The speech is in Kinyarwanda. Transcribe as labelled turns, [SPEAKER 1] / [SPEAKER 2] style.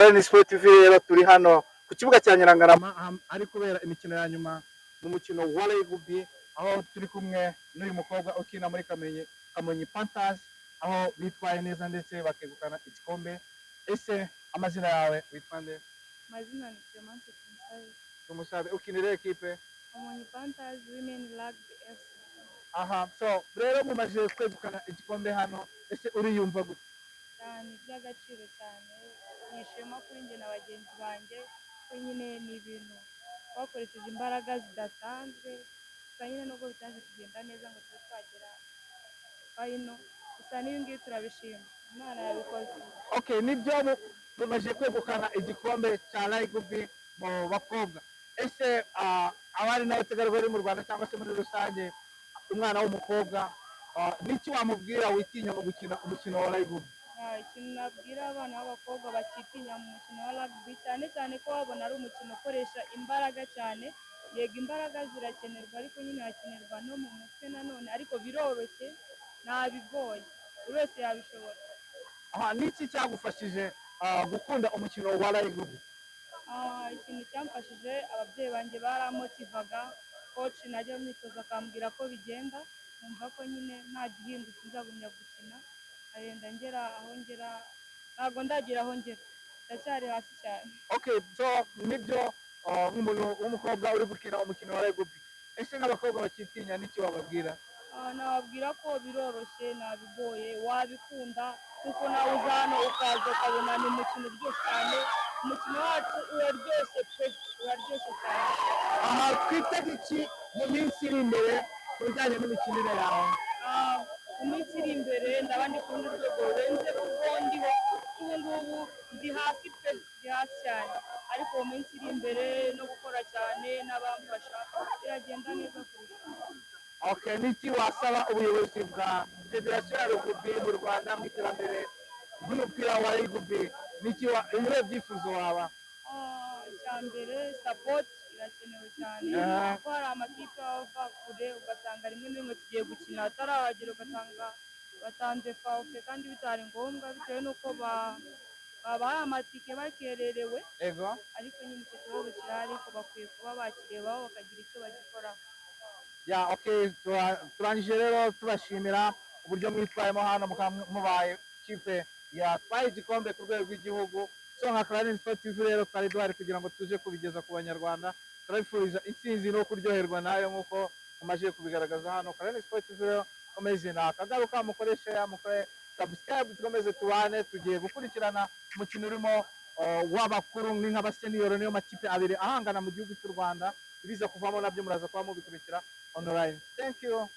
[SPEAKER 1] Ni Sport TV rero turi hano ku kibuga cya Nyirangarama ari kubera imikino ya nyuma mu mukino wa rugby, aho turi kumwe n'uyu mukobwa ukina muri Kamonyi Panthers, aho bitwaye neza ndetse bakegukana igikombe. Ese amazina yawe witwa nde?
[SPEAKER 2] Mazina ni Clemence
[SPEAKER 1] Tumusabe. Ukinira ekipe?
[SPEAKER 2] Kamonyi Panthers Women Rugby FC.
[SPEAKER 1] Aha, so rero mumaze kwegukana igikombe hano, ese uriyumva gute?
[SPEAKER 2] Cyane by'agaciro cyane, nishema kuri njye na bagenzi banjye ko nyine ni ibintu twakoresheje imbaraga zidasanzwe, gusa nyine nubwo bitaje kugenda neza ngo tube twagera hino, gusa n'ibi ngibi turabishima, Imana yabikoze.
[SPEAKER 1] Okay, nibyo mumaze kwegukana igikombe cya rugby mu bakobwa. Ese abari n'abategarugori mu Rwanda cyangwa se muri rusange, umwana w'umukobwa niki wamubwira witinya mu gukina umukino wa rugby?
[SPEAKER 2] Ikintu nabwira abana b'abakobwa bakitinya mu mukino wa rugby, cyane cyane ko babona ari umukino ukoresha imbaraga cyane. Yego imbaraga zirakenerwa, ariko nyine hakenerwa no mu mutwe nanone, ariko biroroshye ntabigoye, buri wese yabishobora.
[SPEAKER 1] Niki cyagufashije gukunda umukino wa rugby?
[SPEAKER 2] Ikintu cyamfashije, ababyeyi banjye baramotivaga, coach najya mu myitozo akambwira ko bigenda, numva ko nyine nta gihindutse nzagumya gukina, arenda ngera aho ngera, ntabwo ndagira aho ngera, ndacyari hasi cyane.
[SPEAKER 1] Okay, so nibyo nk'umuntu w'umukobwa uri gukina umukino wa rugby, ese nk'abakobwa bakitinya niki wababwira?
[SPEAKER 2] Nababwira ko biroroshye ntabigoye, wabikunda kuko nawe uza hano ukaza ukabona ni umukino uryoshye cyane, umukino wacu uraryoshye pe, uraryoshye cyane.
[SPEAKER 1] Twitege iki mu minsi iri imbere ku bijyanye n'imikinire yawe?
[SPEAKER 2] Mu minsi iri imbere ndaba ndi ku rundi rwego rurenze kuko ndiho, ubu ngubu ndi hasi pe, ndi hasi cyane, ariko mu minsi iri imbere no gukora cyane n'abamfasha biragenda neza kurushaho.
[SPEAKER 1] Okay, niki wasaba ubuyobozi bwa Federasiyo ya Rugby mu Rwanda mu iterambere ry'umupira wa rugby? Niki ibihe byifuzo waba?
[SPEAKER 2] Icya mbere support irakenewe cyane, kuko hari amakipe ava kure ugasanga rimwe na rimwe tugiye gukina atarahagera, ugasanga batanze faufe kandi bitari ngombwa, bitewe n'uko babahaye amatike bakererewe. Ariko nyine icyo kibazo kirahari, ko bakwiye kuba bakirebaho bakagira icyo bagikoraho.
[SPEAKER 1] Okay, turangije rero tubashimira uburyo mwitwayemo hano, mubaye kipe yatwaye igikombe ku rwego rw'igihugu. So nka Clarine Sport TV rero twari duhari kugira ngo tuje kubigeza ku banyarwanda, turabifuriza intsinzi no kuryoherwa nayo nk'uko mumaze kubigaragaza hano. Clarine Sport TV rero komeze nakagaruka mukoreshe mukore subscribe, tukomeze tubane, tugiye gukurikirana umukino urimo w'abakuru nk'abaseniyoro, niyo makipe abiri ahangana mu gihugu cy'u Rwanda, ibiza kuvamo nabyo muraza kuba mubikurikira online. Thank you.